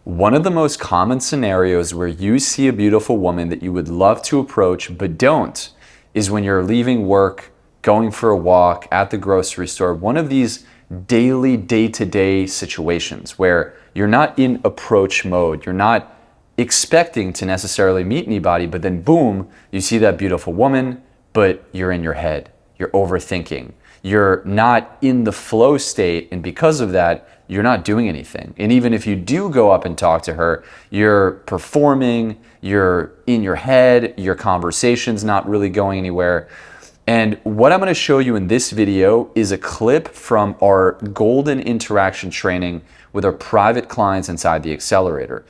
One of the most common scenarios where you see a beautiful woman that you would love to approach but don't is when you're leaving work, going for a walk, at the grocery store, one of these daily, day-to-day situations where you're not in approach mode. You're not expecting to necessarily meet anybody, but then boom, you see that beautiful woman, but you're in your head. You're overthinking. You're not in the flow state, and because of that, you're not doing anything. And even if you do go up and talk to her, you're performing, you're in your head, your conversation's not really going anywhere. And what I'm going to show you in this video is a clip from our golden interaction training with our private clients inside the accelerator.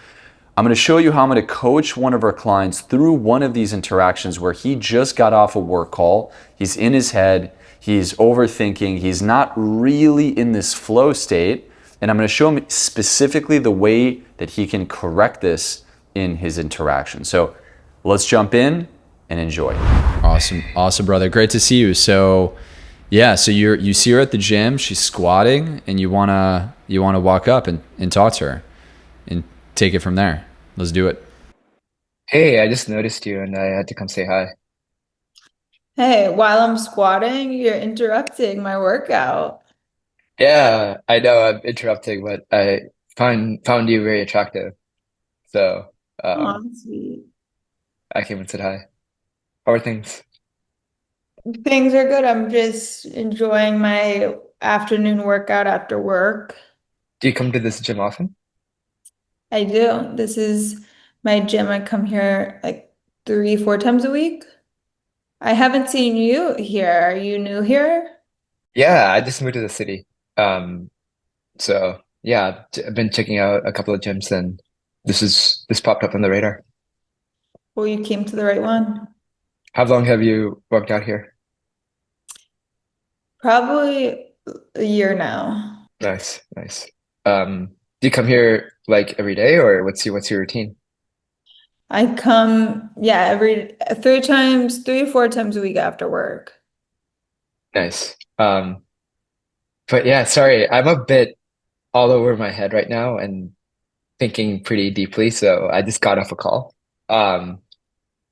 I'm going to show you how I'm going to coach one of our clients through one of these interactions where he just got off a work call. He's in his head. He's overthinking. He's not really in this flow state. And I'm going to show him specifically the way that he can correct this in his interaction. So let's jump in and enjoy. Awesome, brother. Great to see you. So yeah, so you see her at the gym. She's squatting, and you wanna walk up and talk to her and take it from there. Let's do it. Hey, I just noticed you and I had to come say hi. Hey, while I'm squatting, you're interrupting my workout. Yeah, I know I'm interrupting, but I found you very attractive. So Oh, um sweet. I came and said hi. How are things? Things are good. I'm just enjoying my afternoon workout after work. Do you come to this gym often? I do. This is my gym. I come here like 3, 4 times a week. I haven't seen you here. Are you new here? Yeah, I just moved to the city. Um so yeah, I've been checking out a couple of gyms and this popped up on the radar. Well, you came to the right one. How long have you worked out here? Probably a year now. Nice, nice. Do you come here like every day or what's your routine? I come, yeah, every 3 times, 3 or 4 times a week after work. Nice. But yeah, sorry, I'm a bit all over my head right now and thinking pretty deeply, so I just got off a call. Um,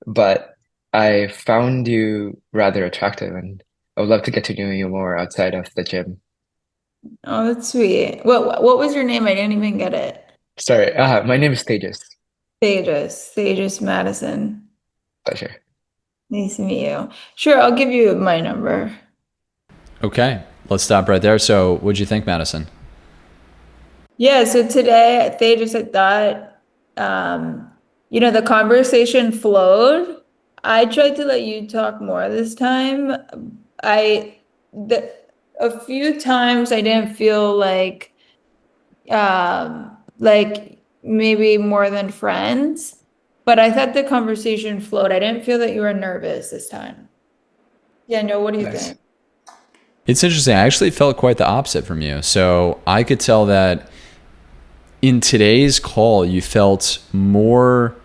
but I found you rather attractive and I would love to get to know you more outside of the gym. Oh, that's sweet. What was your name? I didn't even get it. Sorry, my name is Tejas. Tejas Madison. Pleasure. Nice to meet you. Sure, I'll give you my number. Okay, let's stop right there. So what'd you think, Madison? Yeah, so today, Tejas, I thought, the conversation flowed. I tried to let you talk more this time. I, the, a few times I didn't feel like maybe more than friends, but I thought the conversation flowed. I didn't feel that you were nervous this time. Yeah, no, what do you Nice. think? It's interesting. I actually felt quite the opposite from you. So I could tell that in today's call, you felt more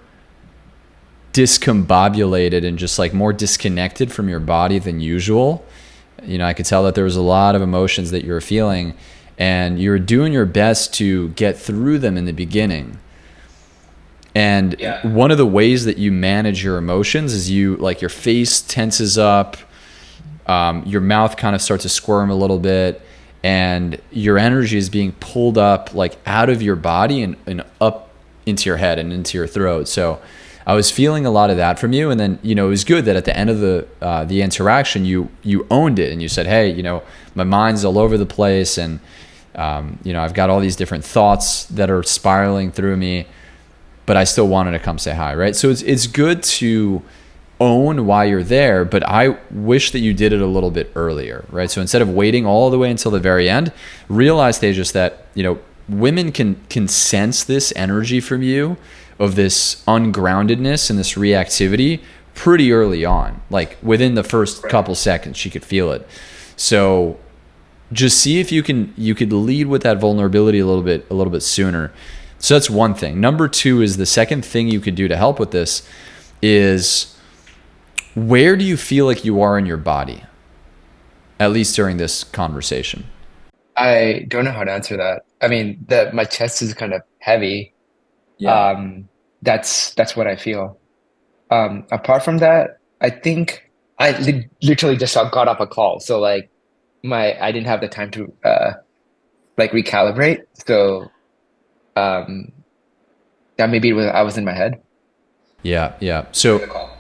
discombobulated and just like more disconnected from your body than usual. I could tell that there was a lot of emotions that you were feeling, and you were doing your best to get through them in the beginning. And Yeah. one of the ways that you manage your emotions is your face tenses up, your mouth kind of starts to squirm a little bit, and your energy is being pulled up like out of your body and up into your head and into your throat. So I was feeling a lot of that from you. And then, it was good that at the end of the interaction, you owned it and you said, hey, my mind's all over the place. And, I've got all these different thoughts that are spiraling through me, but I still wanted to come say hi. Right. So it's good to own why you're there, but I wish that you did it a little bit earlier, right? So instead of waiting all the way until the very end, realize, Tejas, that women can sense this energy from you, of this ungroundedness and this reactivity pretty early on. Like within the first couple seconds, she could feel it. So just see if you could lead with that vulnerability a little bit sooner. So that's one thing. Number two is the second thing you could do to help with this is, where do you feel like you are in your body, at least during this conversation? I don't know how to answer that. I mean, my chest is kind of heavy, Yeah. That's what I feel. Apart from that, I think I literally just got off a call, so like I didn't have the time to like recalibrate. So um, that maybe I was in my head Yeah, yeah. during So, the call.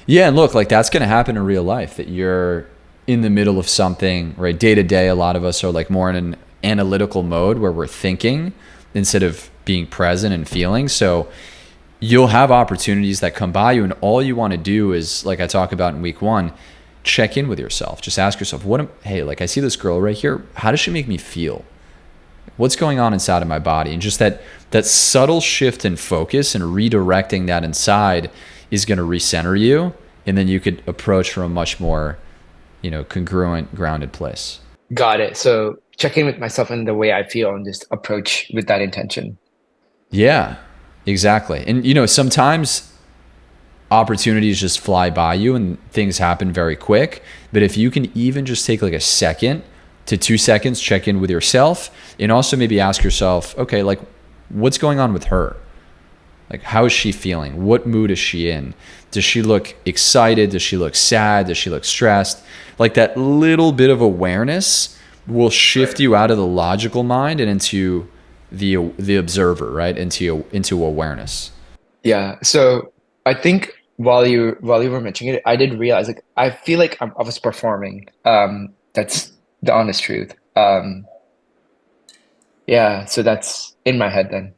yeah, and look, like that's going to happen in real life that you're in the middle of something, right? Day to day, a lot of us are like more in an analytical mode where we're thinking instead of being present and feeling. So, you'll have opportunities that come by you, and all you want to do is, like I talk about in week one, check in with yourself. Just ask yourself, hey, like I see this girl right here. How does she make me feel? What's going on inside of my body? And just that subtle shift in focus and redirecting that inside is going to recenter you, and then you could approach from a much more, congruent, grounded place. Got it. So check in with myself and the way I feel and just approach with that intention. Yeah, exactly. And sometimes opportunities just fly by you and things happen very quick. But if you can even just take like a second to 2 seconds, check in with yourself, and also maybe ask yourself, okay, like what's going on with her? Like, how is she feeling? What mood is she in? Does she look excited? Does she look sad? Does she look stressed? Like that little bit of awareness will shift you out of the logical mind and into the observer, right? Into awareness. Yeah. So I think while you were mentioning it, I did realize like I feel like I was performing. That's the honest truth. Yeah. So that's in my head then.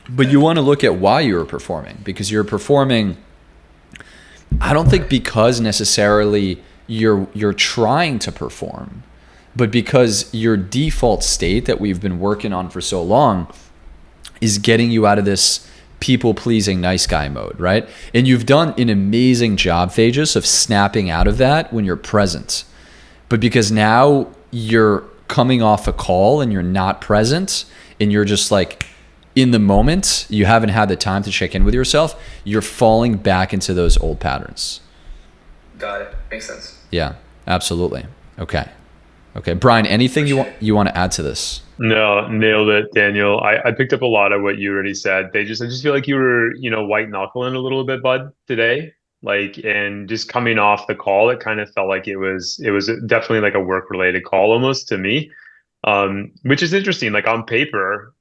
But you want to look at why you're performing, because you're performing, I don't think because necessarily you're trying to perform, but because your default state that we've been working on for so long is getting you out of this people pleasing nice guy mode, right? And you've done an amazing job, Phaedrus, of snapping out of that when you're present. But because now you're coming off a call and you're not present and you're just like in the moment, you haven't had the time to check in with yourself, you're falling back into those old patterns. Got it. Makes sense. Yeah, absolutely. Okay. Brian, anything you want to add to this? No, nailed it, Daniel. I picked up a lot of what you already said. I just feel like you were, white knuckling a little bit, bud, today. Like, and just coming off the call, it kind of felt like it was definitely like a work related call almost to me. Which is interesting. Like on paper,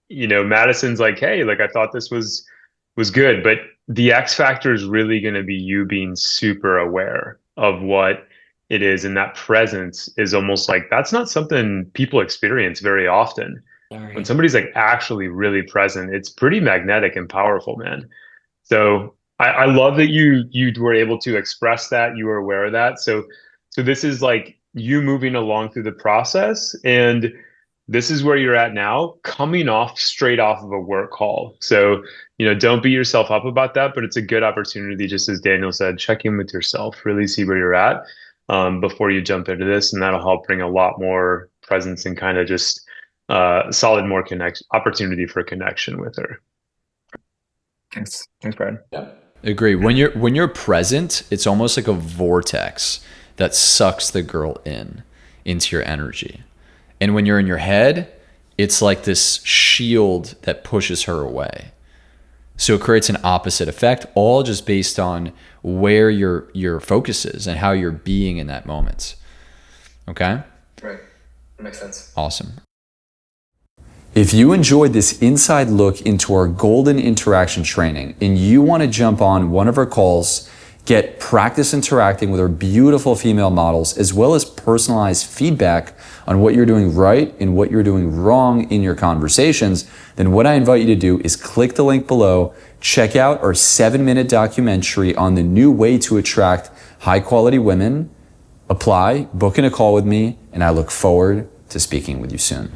Madison's like, hey, like I thought this was good, but the X factor is really going to be you being super aware of what it is, and that presence is almost like that's not something people experience very often. When Sorry. somebody's like actually really present, it's pretty magnetic and powerful, man. So I love that you were able to express that, you were aware of that. So this is like you moving along through the process, and this is where you're at now, coming off straight off of a work call. So, don't beat yourself up about that, but it's a good opportunity, just as Daniel said, check in with yourself, really see where you're at before you jump into this, and that'll help bring a lot more presence and kind of just solid more connect opportunity for connection with her. Thanks, Brad. Agree. When you're present, it's almost like a vortex that sucks the girl into your energy. And when you're in your head, it's like this shield that pushes her away. So it creates an opposite effect, all just based on where your focus is and how you're being in that moment. Okay? Right. That makes sense. Awesome. If you enjoyed this inside look into our golden interaction training and you want to jump on one of our calls, get practice interacting with our beautiful female models, as well as personalized feedback on what you're doing right and what you're doing wrong in your conversations, then what I invite you to do is click the link below, check out our 7-minute documentary on the new way to attract high quality women, apply, book in a call with me, and I look forward to speaking with you soon.